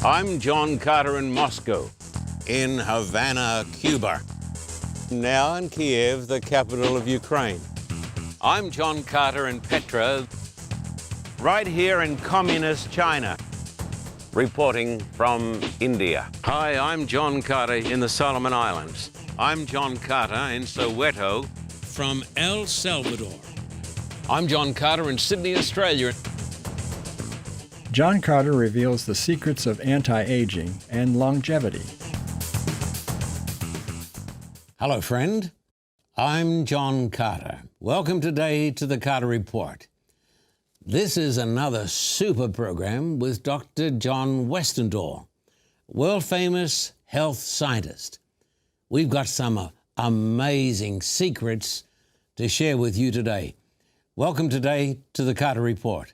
I'm John Carter in Moscow, in Havana, Cuba, now in Kiev, the capital of Ukraine. I'm John Carter in Petra, right here in communist China, reporting from India. Hi, I'm John Carter in the Solomon Islands. I'm John Carter in Soweto, from El Salvador. I'm John Carter in Sydney, Australia. John Carter reveals the secrets of anti-aging and longevity. Hello, friend. I'm John Carter. Welcome today to the Carter Report. This is another super program with Dr. John Westendahl, world-famous health scientist. We've got some amazing secrets to share with you today. Welcome today to the Carter Report.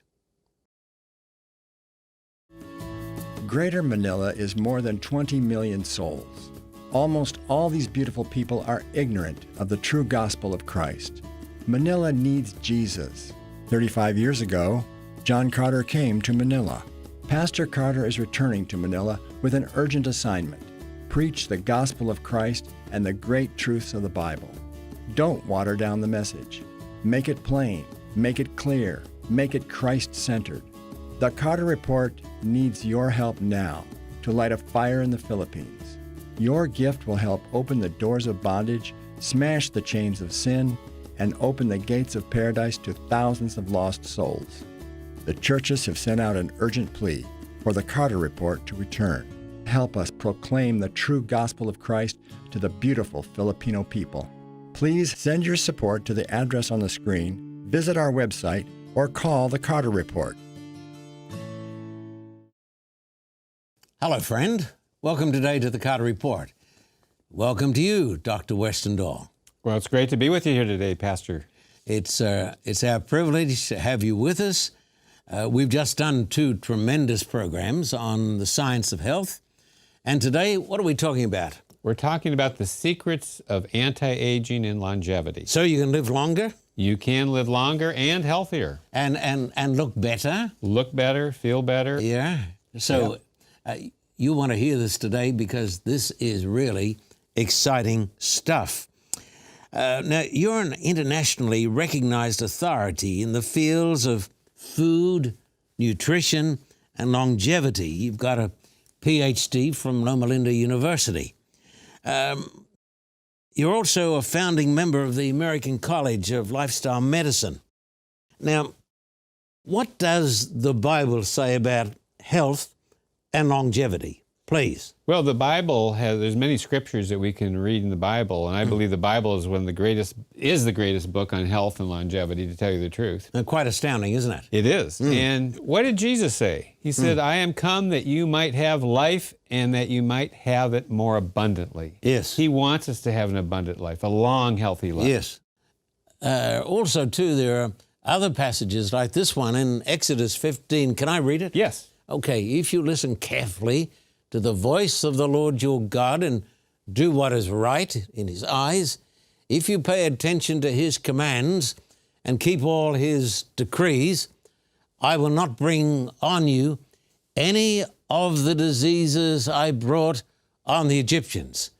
Greater Manila is more than 20 million souls. Almost all these beautiful people are ignorant of the true gospel of Christ. Manila needs Jesus. 35 years ago, John Carter came to Manila. Pastor Carter is returning to Manila with an urgent assignment: preach the gospel of Christ and the great truths of the Bible. Don't water down the message. Make it plain, make it clear, make it Christ-centered. The Carter Report needs your help now to light a fire in the Philippines. Your gift will help open the doors of bondage, smash the chains of sin, and open the gates of paradise to thousands of lost souls. The churches have sent out an urgent plea for the Carter Report to return. Help us proclaim the true gospel of Christ to the beautiful Filipino people. Please send your support to the address on the screen, visit our website, or call the Carter Report. Hello, friend. Welcome today to the Carter Report. Welcome to you, Dr. Westendahl. Well, it's great to be with you here today, Pastor. It's our privilege to have you with us. We've just done two tremendous programs on the science of health. And today, what are we talking about? We're talking about the secrets of anti-aging and longevity. So you can live longer? You can live longer and healthier. And look better? Look better, feel better. Yeah. So you want to hear this today because this is really exciting stuff. Now, you're an internationally recognized authority in the fields of food, nutrition, and longevity. You've got a PhD from Loma Linda University. You're also a founding member of the American College of Lifestyle Medicine. Now, what does the Bible say about health and longevity? Please. Well, the Bible there's many scriptures that we can read in the Bible, and I believe the Bible is the greatest book on health and longevity, to tell you the truth. Quite astounding, isn't it? It is. And what did Jesus say? He said, I am come that you might have life and that you might have it more abundantly. Yes. He wants us to have an abundant life, a long, healthy life. Yes. Also, too, there are other passages like this one in Exodus 15. Can I read it? Yes. Okay, if you listen carefully to the voice of the Lord your God and do what is right in His eyes, if you pay attention to His commands and keep all His decrees, I will not bring on you any of the diseases I brought on the Egyptians,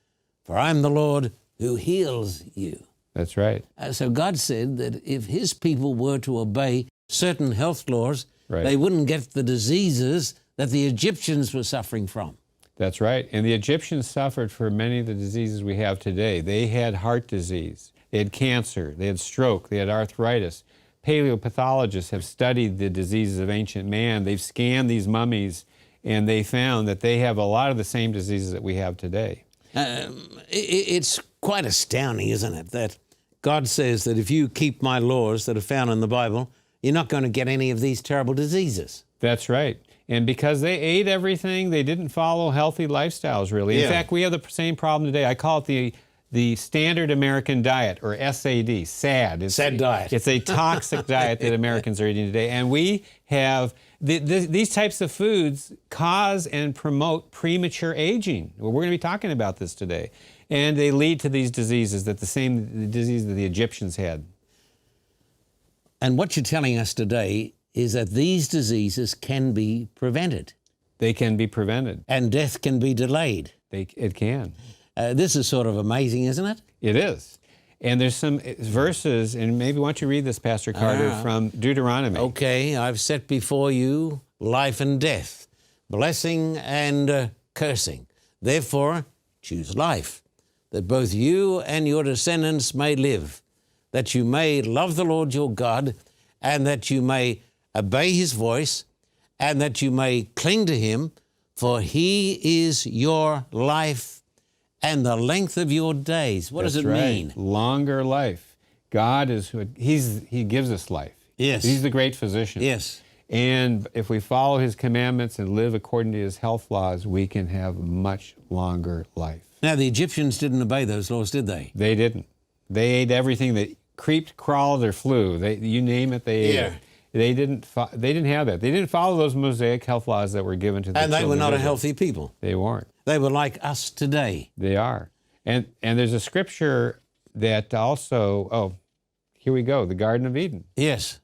for I am the Lord who heals you. That's right. So God said that if His people were to obey certain health laws, right, they wouldn't get the diseases that the Egyptians were suffering from. That's right. And the Egyptians suffered from many of the diseases we have today. They had heart disease, they had cancer, they had stroke, they had arthritis. Paleopathologists have studied the diseases of ancient man. They've scanned these mummies, and they found that they have a lot of the same diseases that we have today. It's quite astounding, isn't it, that God says that if you keep my laws that are found in the Bible, you're not going to get any of these terrible diseases. That's right. And because they ate everything, they didn't follow healthy lifestyles, really. Yeah. In fact, we have the same problem today. I call it the standard American diet, or SAD, SAD. SAD diet. It's a toxic diet that Americans are eating today. And we have, these types of foods cause and promote premature aging. We're going to be talking about this today. And they lead to these diseases, the disease that the Egyptians had. And what you're telling us today is that these diseases can be prevented. They can be prevented. And death can be delayed. It can. This is sort of amazing, isn't it? It is. And there's some verses, and maybe why don't you read this, Pastor Carter, from Deuteronomy. Okay, I've set before you life and death, blessing and cursing. Therefore, choose life, that both you and your descendants may live, that you may love the Lord your God, and that you may obey his voice, and that you may cling to him, for he is your life and the length of your days. What does it mean? Longer life. God is he gives us life. Yes. He's the great physician. Yes. And if we follow his commandments and live according to his health laws, we can have much longer life. Now, the Egyptians didn't obey those laws, did they? They didn't. They ate everything that creeped, crawled, or flew. You name it, they ate it. They didn't have that. They didn't follow those Mosaic health laws that were given to the children. And they were not a healthy people. They weren't. They were like us today. They are. And there's a scripture that also, here we go, the Garden of Eden. Yes.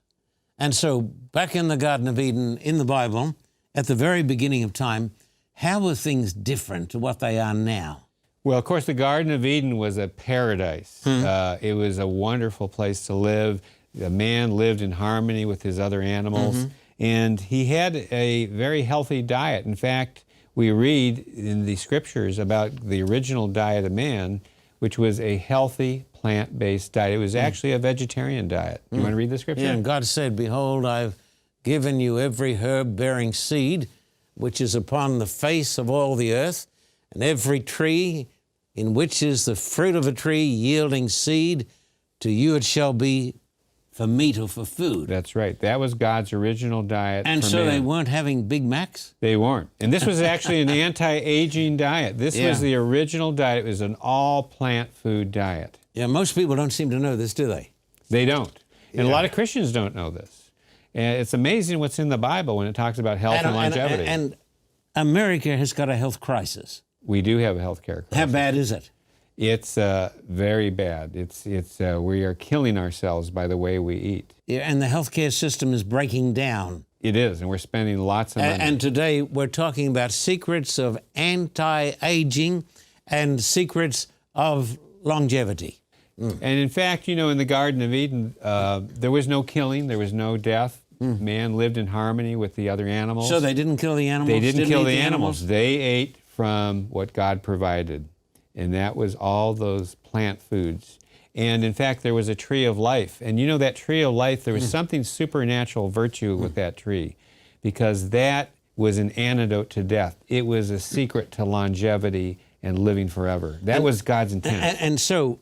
And so back in the Garden of Eden, in the Bible, at the very beginning of time, how were things different to what they are now? Well, of course, the Garden of Eden was a paradise. It was a wonderful place to live. The man lived in harmony with his other animals, and he had a very healthy diet. In fact, we read in the scriptures about the original diet of man, which was a healthy plant-based diet. It was actually a vegetarian diet. You want to read the scripture? Yeah, and God said, behold, I've given you every herb bearing seed, which is upon the face of all the earth, and every tree in which is the fruit of a tree yielding seed, to you it shall be for meat or for food. That's right. That was God's original diet. And for so man. they weren't having Big Macs? They weren't. And this was actually an anti-aging diet. This was the original diet. It was an all-plant food diet. Yeah, most people don't seem to know this, do they? They don't. And a lot of Christians don't know this. And it's amazing what's in the Bible when it talks about health and longevity. And America has got a health crisis. We do have a health care crisis. How bad is it? It's very bad. We are killing ourselves by the way we eat. Yeah, and the healthcare system is breaking down. It is, and we're spending lots of money. And today we're talking about secrets of anti-aging and secrets of longevity. And in fact, in the Garden of Eden, there was no killing, there was no death. Man lived in harmony with the other animals. So they didn't kill the animals? They didn't kill the animals. They ate from what God provided. And that was all those plant foods. And in fact, there was a tree of life. And that tree of life, there was something supernatural virtue with that tree, because that was an antidote to death. It was a secret to longevity and living forever. That was God's intent. And so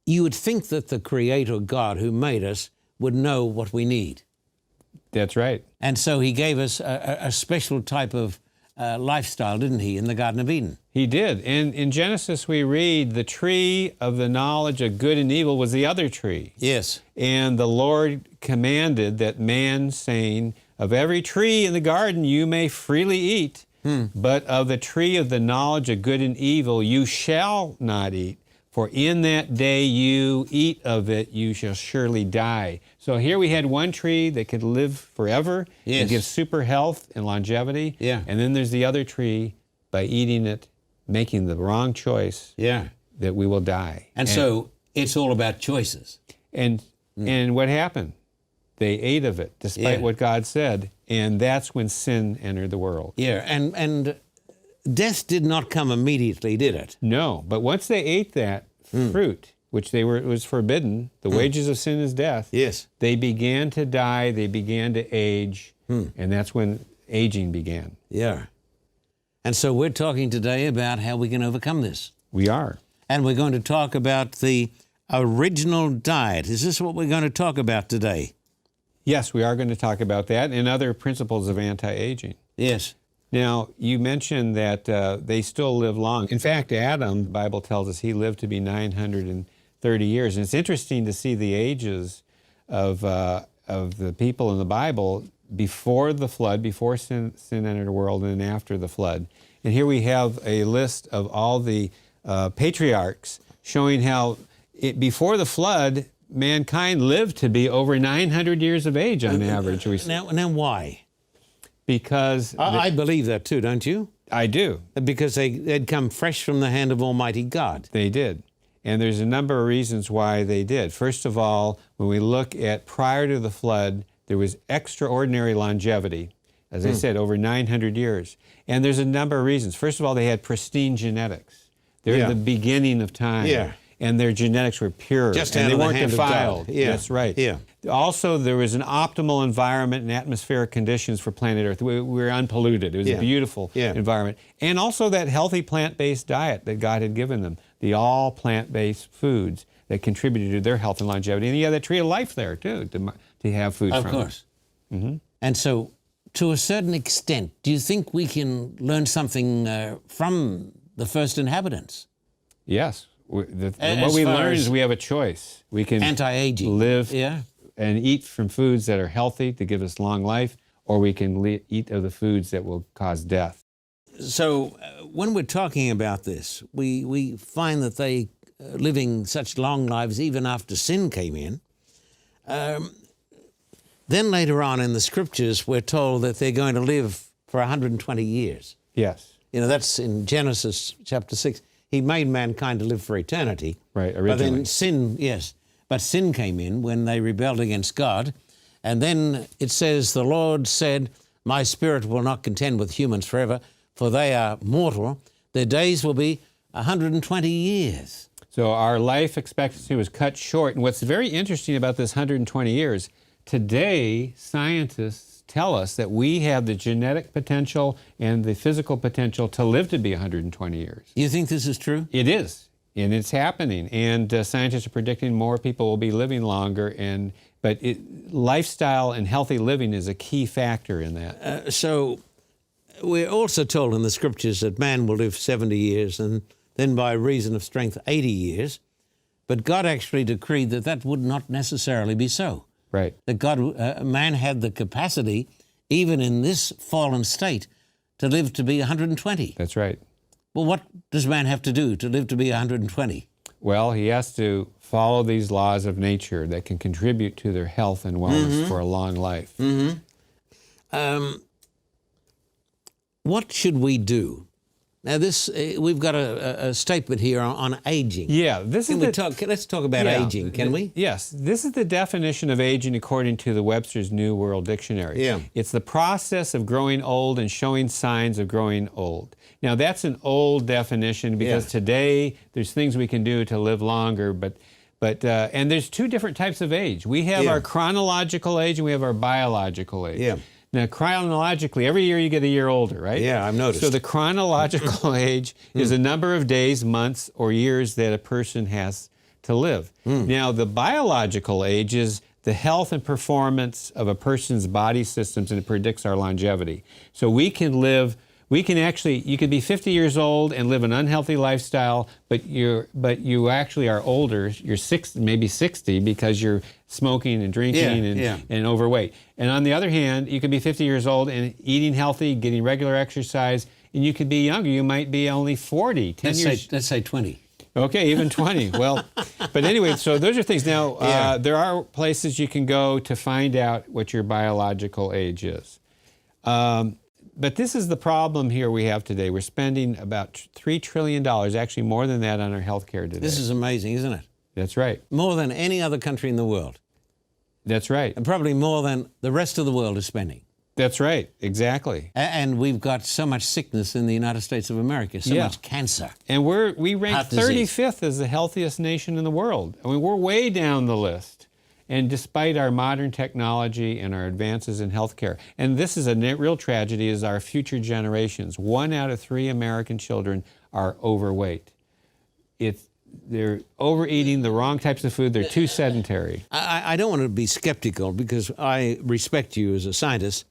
you would think that the Creator God who made us would know what we need. That's right. And so he gave us a special type of lifestyle, didn't he, in the Garden of Eden? He did. And in Genesis we read, the tree of the knowledge of good and evil was the other tree. Yes. And the Lord commanded that man, saying, of every tree in the garden you may freely eat, but of the tree of the knowledge of good and evil you shall not eat, for in that day you eat of it, you shall surely die. So here we had one tree that could live forever and give super health and longevity. Yeah. And then there's the other tree, by eating it, making the wrong choice, that we will die. And so it's all about choices. And what happened? They ate of it, despite what God said, and that's when sin entered the world. Yeah, and death did not come immediately, did it? No, but once they ate that fruit, which it was forbidden, the wages of sin is death. Yes. They began to die, they began to age, and that's when aging began. Yeah. And so we're talking today about how we can overcome this. We are. And we're going to talk about the original diet. Is this what we're going to talk about today? Yes, we are going to talk about that and other principles of anti-aging. Yes. Now, you mentioned that they still live long. In fact, Adam, the Bible tells us, he lived to be 930 years. And it's interesting to see the ages of the people in the Bible before the flood, before sin entered the world, and after the flood. And here we have a list of all the patriarchs showing how before the flood, mankind lived to be over 900 years of age on average. Now why? because I believe that too, don't you? I do. Because they'd come fresh from the hand of Almighty God. They did. And there's a number of reasons why they did. First of all, when we look at prior to the flood, there was extraordinary longevity. As I said, over 900 years. And there's a number of reasons. First of all, they had pristine genetics. They're at the beginning of time. Yeah. And their genetics were pure. Just and out they of the weren't hand of defiled. God. Yeah. That's right. Yeah. Also, there was an optimal environment and atmospheric conditions for planet Earth. We were unpolluted. It was a beautiful environment. And also that healthy plant-based diet that God had given them, the all plant-based foods that contributed to their health and longevity. And you have that tree of life there, too, to have food from. Of course. And so, to a certain extent, do you think we can learn something from the first inhabitants? Yes. What we learn is we have a choice. We can anti-aging, live and eat from foods that are healthy to give us long life, or we can eat of the foods that will cause death. So when we're talking about this, we find that they living such long lives even after sin came in. Then later on in the scriptures, we're told that they're going to live for 120 years. Yes. You know, that's in Genesis chapter 6. He made mankind to live for eternity. Right, originally. But then sin came in when they rebelled against God. And then it says, the Lord said, my spirit will not contend with humans forever, for they are mortal. Their days will be 120 years. So our life expectancy was cut short. And what's very interesting about this 120 years, today scientists tell us that we have the genetic potential and the physical potential to live to be 120 years. You think this is true? It is, and it's happening. And scientists are predicting more people will be living longer. But lifestyle and healthy living is a key factor in that. So we're also told in the scriptures that man will live 70 years and then by reason of strength 80 years. But God actually decreed that that would not necessarily be so. Right. That man had the capacity, even in this fallen state, to live to be 120. That's right. Well, what does man have to do to live to be 120? Well, he has to follow these laws of nature that can contribute to their health and wellness for a long life. What should we do? Now, we've got a statement here on aging. Yeah, let's talk about aging, can we? Yes, this is the definition of aging according to the Webster's New World Dictionary. Yeah. It's the process of growing old and showing signs of growing old. Now, that's an old definition because today there's things we can do to live longer, but and there's two different types of age. We have our chronological age and we have our biological age. Yeah. Now, chronologically, every year you get a year older, right? Yeah, I've noticed. So the chronological age is a number of days, months, or years that a person has to live. Now, the biological age is the health and performance of a person's body systems, and it predicts our longevity. So you could be 50 years old and live an unhealthy lifestyle, but you actually are older. You're maybe 60 because you're smoking and drinking and overweight. And on the other hand, you could be 50 years old and eating healthy, getting regular exercise, and you could be younger. You might be only 40, 10 years. Let's say 20. Okay, even 20. Well, but anyway, so those are things. Now, there are places you can go to find out what your biological age is. But this is the problem here we have today. We're spending about $3 trillion, actually more than that, on our health care today. This is amazing, isn't it? That's right. More than any other country in the world. That's right. And probably more than the rest of the world is spending. That's right, exactly. And we've got so much sickness in the United States of America, so much cancer. And we rank 35th as the healthiest nation in the world. I mean, we're way down the list. And despite our modern technology and our advances in healthcare, and this is a real tragedy, is our future generations. 1 out of 3 American children are overweight. They're overeating the wrong types of food. They're too sedentary. I don't want to be skeptical because I respect you as a scientist,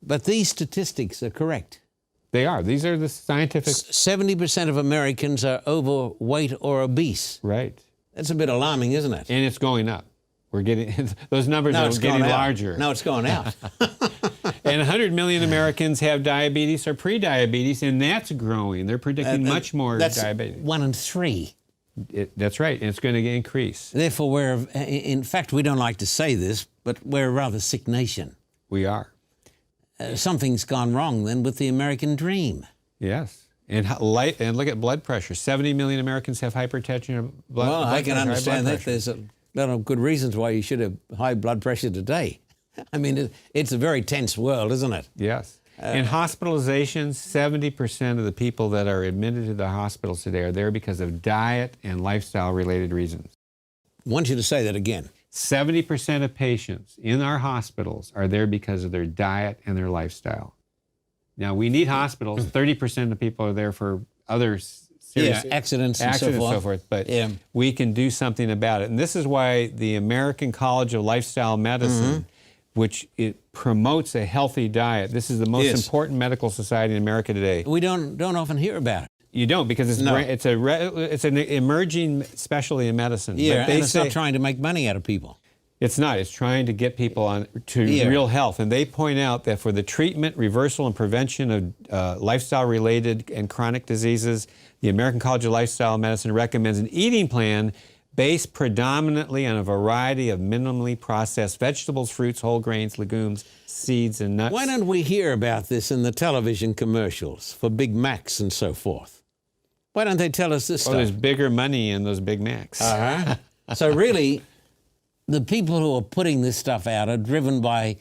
but these statistics are correct. They are. These are the scientific... 70% of Americans are overweight or obese. Right. That's a bit alarming, isn't it? And it's going up. We're getting... Those numbers are getting larger. No, it's going out. And 100 million Americans have diabetes or pre-diabetes, and that's growing. They're predicting much more diabetes. That's 1 in 3. That's right, and it's going to increase. Therefore, in fact, we don't like to say this, but we're a rather sick nation. We are. something's gone wrong then with the American dream. Yes. And look at blood pressure. 70 million Americans have hypertension or blood I can pressure, understand high blood that. pressure. There's a lot of good reasons why you should have high blood pressure today. I mean, it's a very tense world, isn't it? Yes. In hospitalizations, 70% of the people that are admitted to the hospitals today are there because of diet and lifestyle-related reasons. I want you to say that again. 70% of patients in our hospitals are there because of their diet and their lifestyle. Now, we need hospitals. 30% of people are there for other serious accidents and so forth. But we can do something about it. And this is why the American College of Lifestyle Medicine, which it promotes a healthy diet. This is the most important medical society in America today. We don't often hear about it. You don't, because it's an emerging specialty in medicine. Yeah, but and it's not trying to make money out of people. It's not. It's trying to get people on to real health. And they point out that for the treatment, reversal, and prevention of lifestyle-related and chronic diseases, the American College of Lifestyle Medicine recommends an eating plan based predominantly on a variety of minimally processed vegetables, fruits, whole grains, legumes, seeds, and nuts. Why don't we hear about this in the television commercials for Big Macs and so forth? Why don't they tell us this stuff? There's bigger money in those Big Macs. So really, the people who are putting this stuff out are driven by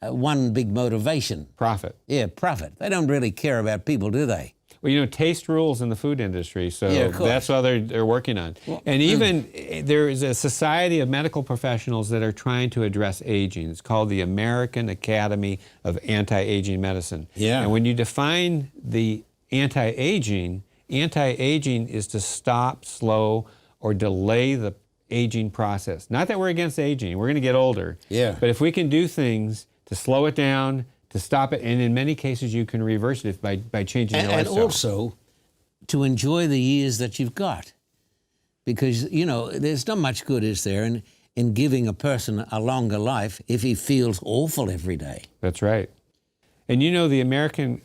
one big motivation. Profit. Yeah, profit. They don't really care about people, do they? Well, you know, taste rules in the food industry, so that's what they're working on. Well, and even there is a society of medical professionals that are trying to address aging. It's called the American Academy of Anti-Aging Medicine. Yeah. And when you define the anti-aging is to stop, slow, or delay the aging process. Not that we're against aging. We're going to get older. Yeah. But if we can do things to slow it down, to stop it, and in many cases you can reverse it by changing your lifestyle. And also to enjoy the years that you've got. Because, you know, there's not much good, is there, in giving a person a longer life if he feels awful every day. That's right. And you know, the American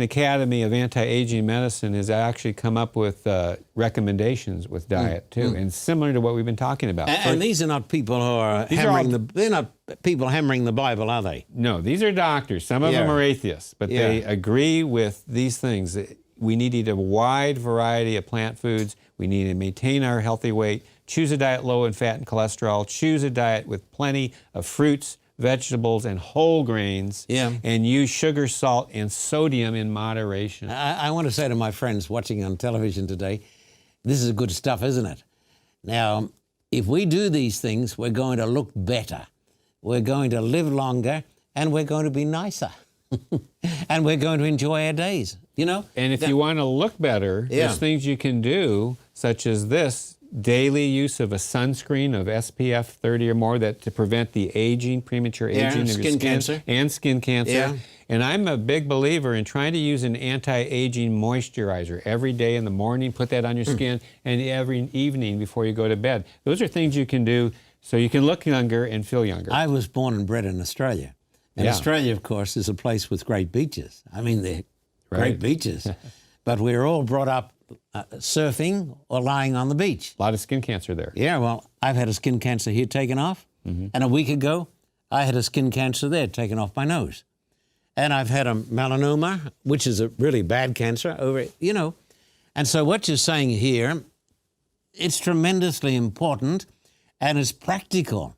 Academy of Anti-Aging Medicine has actually come up with recommendations with diet too, and similar to what we've been talking about. And these are not people who are they're not people hammering the Bible, are they? No, these are doctors. Some of them are atheists, but they agree with these things. We need to eat a wide variety of plant foods. We need to maintain our healthy weight. Choose a diet low in fat and cholesterol. Choose a diet with plenty of fruits, vegetables, and whole grains, and use sugar, salt, and sodium in moderation. I want to say to my friends watching on television today, this is good stuff, isn't it? Now, if we do these things, we're going to look better. We're going to live longer, and we're going to be nicer. And we're going to enjoy our days, you know? And if you want to look better, there's things you can do, such as this, daily use of a sunscreen of SPF 30 or more to prevent the aging, premature aging of your skin cancer. And skin cancer. Yeah. And I'm a big believer in trying to use an anti-aging moisturizer every day in the morning, put that on your skin, and every evening before you go to bed. Those are things you can do so you can look younger and feel younger. I was born and bred in Australia. And Australia, of course, is a place with great beaches. I mean, they're great beaches. But we were all brought up surfing or lying on the beach. A lot of skin cancer there. Yeah, well, I've had a skin cancer here taken off. And a week ago, I had a skin cancer there taken off my nose. And I've had a melanoma, which is a really bad cancer over, you know. And so what you're saying here, it's tremendously important and it's practical.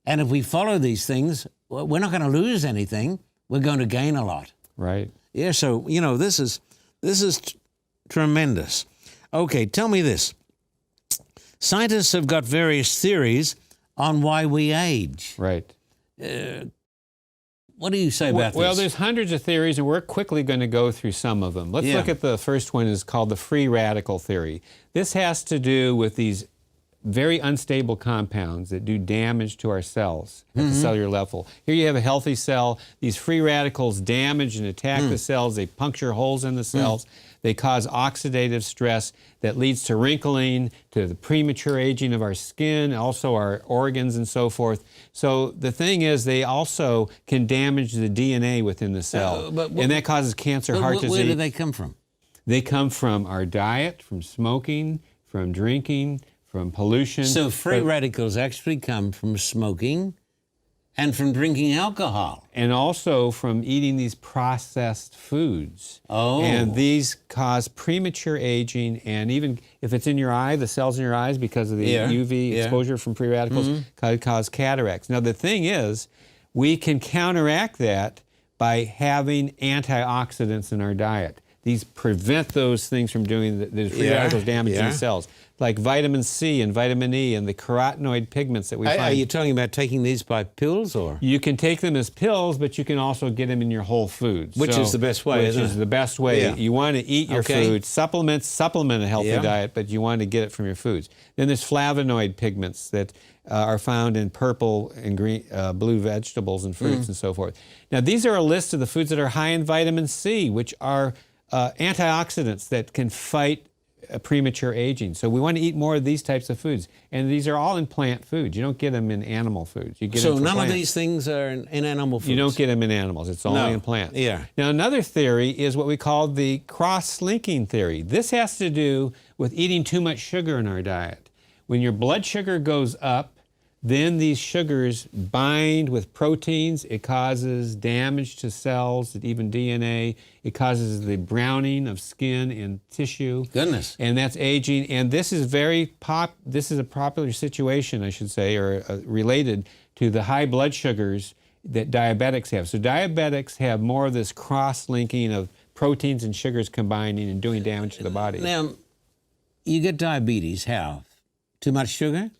And if we follow these things, we're not going to lose anything. We're going to gain a lot. Right. Yeah, so, you know, this is tremendous. Okay, tell me this. Scientists have got various theories on why we age. Right. What do you say about this? Well, there's hundreds of theories, and we're quickly going to go through some of them. Let's look at the first one. Is called the free radical theory. This has to do with these very unstable compounds that do damage to our cells at the cellular level. Here you have a healthy cell. These free radicals damage and attack the cells. They puncture holes in the cells. They cause oxidative stress that leads to wrinkling, to the premature aging of our skin, also our organs and so forth. So the thing is, they also can damage the DNA within the cell, and that causes cancer, heart disease. Where do they come from? They come from our diet, from smoking, from drinking, from pollution. So free radicals actually come from smoking, And from drinking alcohol. And also from eating these processed foods. Oh. And these cause premature aging, and even if it's in your eye, the cells in your eyes, because of the UV exposure from free radicals, could cause cataracts. Now the thing is, we can counteract that by having antioxidants in our diet. These prevent those things from doing the free radicals damaging the cells, like vitamin C and vitamin E and the carotenoid pigments that we find. Are you talking about taking these by pills, or? You can take them as pills, but you can also get them in your whole foods. Which is the best way, isn't it? Which is the best way. Yeah. You want to eat your food, supplement a healthy diet, but you want to get it from your foods. Then there's flavonoid pigments that are found in purple and green, blue vegetables and fruits and so forth. Now, these are a list of the foods that are high in vitamin C, which are antioxidants that can fight premature aging. So we want to eat more of these types of foods. And these are all in plant foods. You don't get them in animal foods. You get them from none plants. of these things are in animal foods? You don't get them in animals. It's only in plants. Yeah. Now, another theory is what we call the cross-linking theory. This has to do with eating too much sugar in our diet. When your blood sugar goes up, then these sugars bind with proteins. It causes damage to cells, even DNA. It causes the browning of skin and tissue. Goodness. And that's aging. And this is this is a popular situation, I should say, or related to the high blood sugars that diabetics have. So diabetics have more of this cross-linking of proteins and sugars combining and doing damage to the body. Now, you get diabetes, how? Too much sugar?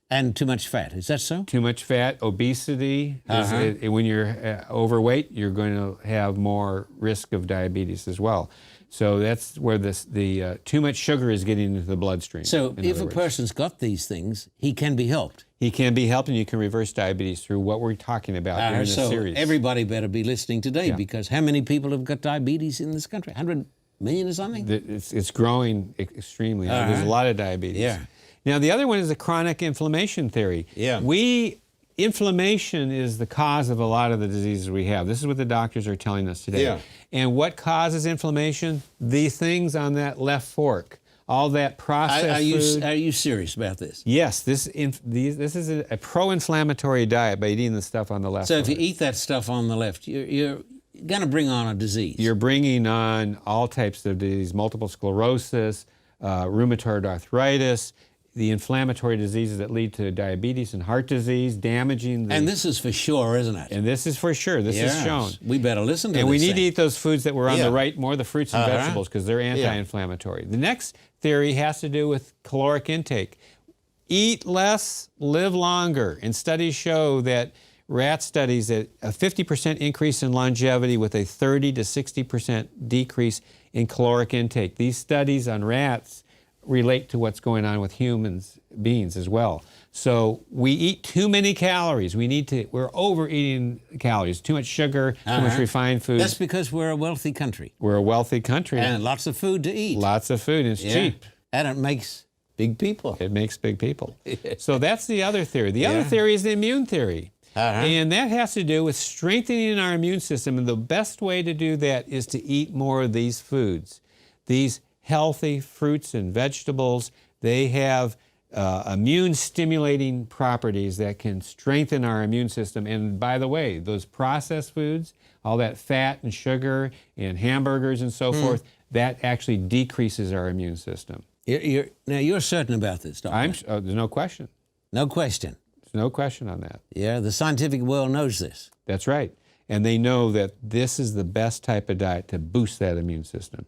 And too much fat, is that so? Too much fat, obesity. When you're overweight, you're going to have more risk of diabetes as well. So that's where the too much sugar is getting into the bloodstream. So if a person's got these things, he can be helped. He can be helped, and you can reverse diabetes through what we're talking about during this series. So everybody better be listening today, because how many people have got diabetes in this country? 100 million or something? It's growing extremely. There's a lot of diabetes. Yeah. Now, the other one is the chronic inflammation theory. Yeah. Inflammation is the cause of a lot of the diseases we have. This is what the doctors are telling us today. Yeah. And what causes inflammation? The things on that left fork. All that processed food. Are you serious about this? Yes, this is a pro-inflammatory diet by eating the stuff on the left. So if you eat that stuff on the left, you're going to bring on a disease. You're bringing on all types of disease, multiple sclerosis, rheumatoid arthritis, the inflammatory diseases that lead to diabetes and heart disease, damaging the... And this is for sure, isn't it? And this is for sure. This is shown. We better listen to this. And we need to eat those foods that were on the right, more the fruits and vegetables, because they're anti-inflammatory. The next theory has to do with caloric intake. Eat less, live longer. And studies show that rat studies that a 50% increase in longevity with a 30 to 60% decrease in caloric intake. These studies on rats relate to what's going on with beings as well. So we eat too many calories. We're overeating calories, too much sugar, too much refined food. That's because we're a wealthy country. We're a wealthy country. And lots of food to eat. Lots of food, and it's cheap. And it makes big people. It makes big people. So that's the other theory. The other theory is the immune theory. And that has to do with strengthening our immune system. And the best way to do that is to eat more of these foods. These healthy fruits and vegetables, they have immune-stimulating properties that can strengthen our immune system. And by the way, those processed foods, all that fat and sugar and hamburgers and so forth, that actually decreases our immune system. Now, you're certain about this, Doctor? There's no question. No question? There's no question on that. Yeah, the scientific world knows this. That's right. And they know that this is the best type of diet to boost that immune system.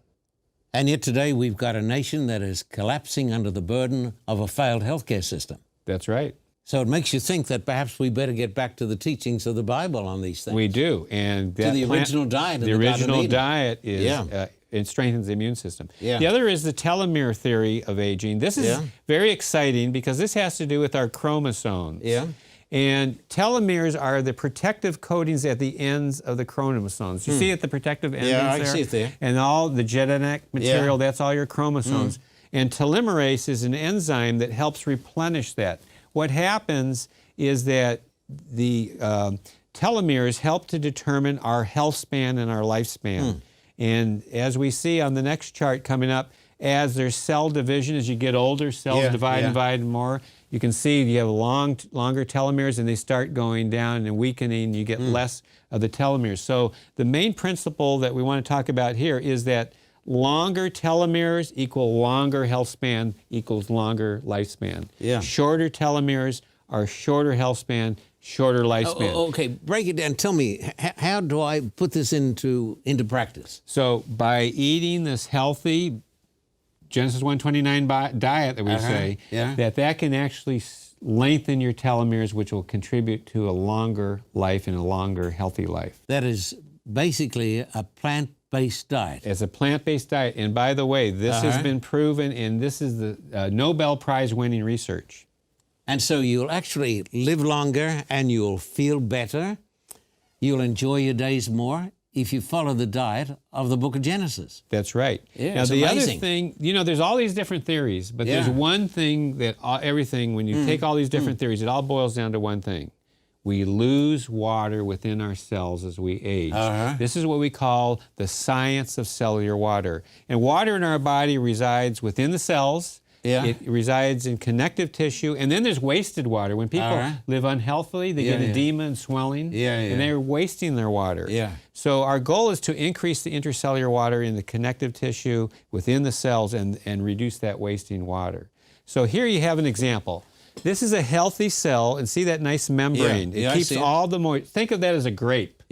And yet today we've got a nation that is collapsing under the burden of a failed healthcare system. That's right. So it makes you think that perhaps we better get back to the teachings of the Bible on these things. We do. And to the original diet. The original diet is it strengthens the immune system. Yeah. The other is the telomere theory of aging. This is very exciting because this has to do with our chromosomes. Yeah. And telomeres are the protective coatings at the ends of the chromosomes. You see it, the protective endings there? Yeah, I see it there. And all the genetic material, that's all your chromosomes. And telomerase is an enzyme that helps replenish that. What happens is that the telomeres help to determine our health span and our lifespan. And as we see on the next chart coming up, as there's cell division, as you get older, cells divide and divide more. You can see you have longer telomeres, and they start going down and weakening. You get less of the telomeres. So the main principle that we want to talk about here is that longer telomeres equal longer health span equals longer lifespan. Yeah. Shorter telomeres are shorter health span, shorter lifespan. Okay, break it down. Tell me, how do I put this into practice? So by eating this healthy Genesis 1:29 diet that we say, that can actually lengthen your telomeres, which will contribute to a longer life and a longer healthy life. That is basically a plant-based diet. It's a plant-based diet. And by the way, this has been proven, and this is the Nobel Prize winning research. And so you'll actually live longer and you'll feel better. You'll enjoy your days more if you follow the diet of the book of Genesis. That's right. Yeah, now, it's the amazing. other thing, there's all these different theories, but there's one thing that when you take all these different theories, it all boils down to one thing. We lose water within our cells as we age. This is what we call the science of cellular water. And water in our body resides within the cells. It resides in connective tissue, and then there's wasted water. When people live unhealthily, they get edema and swelling, and they're wasting their water. So our goal is to increase the intercellular water in the connective tissue within the cells and reduce that wasting water. So here you have an example. This is a healthy cell, and see that nice membrane. It keeps all the moisture. Think of that as a grape.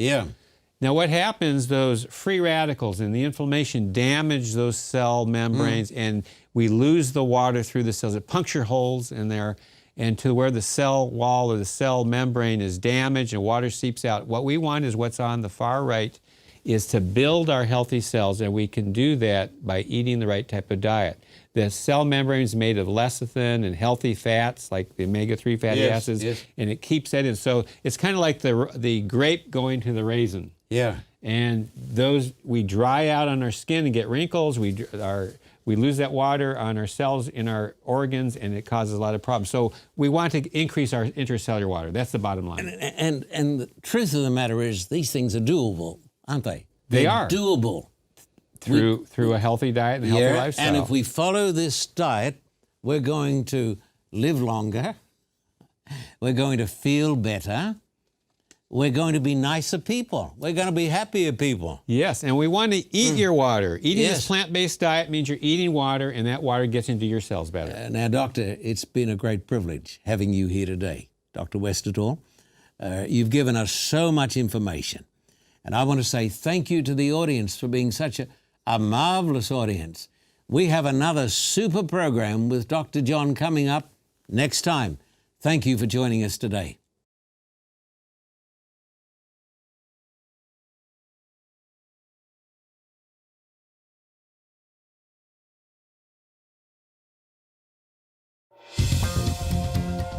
Now what happens, those free radicals and the inflammation damage those cell membranes, and we lose the water through the cells. It puncture holes in there, and to where the cell wall or the cell membrane is damaged and water seeps out. What we want is what's on the far right, is to build our healthy cells, and we can do that by eating the right type of diet. The cell membrane is made of lecithin and healthy fats, like the omega-3 fatty acids, and it keeps that in. So it's kind of like the grape going to the raisin. And those, we dry out on our skin and get wrinkles. We lose that water on our cells in our organs, and it causes a lot of problems. So we want to increase our intercellular water. That's the bottom line. And the truth of the matter is, these things are doable, aren't they? They are doable. Through a healthy diet and a healthy lifestyle. And if we follow this diet, we're going to live longer, we're going to feel better, we're going to be nicer people, we're going to be happier people. Yes, and we want to eat your water. Eating this plant-based diet means you're eating water, and that water gets into your cells better. Now, Doctor, it's been a great privilege having you here today, Dr. Westerthal. You've given us so much information. And I want to say thank you to the audience for being such a marvelous audience. We have another super program with Dr. John coming up next time. Thank you for joining us today.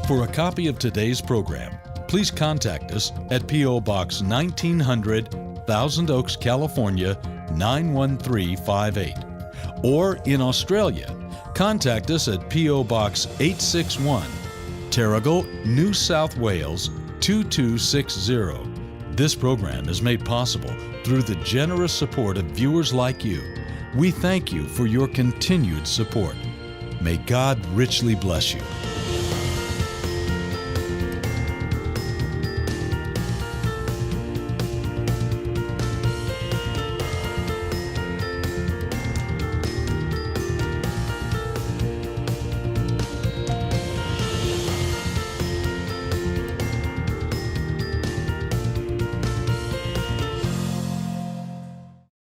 For a copy of today's program, please contact us at P.O. Box 1900, Thousand Oaks, California, 91358. Or in Australia, contact us at P.O. Box 861, Terrigal, New South Wales, 2260. This program is made possible through the generous support of viewers like you. We thank you for your continued support. May God richly bless you.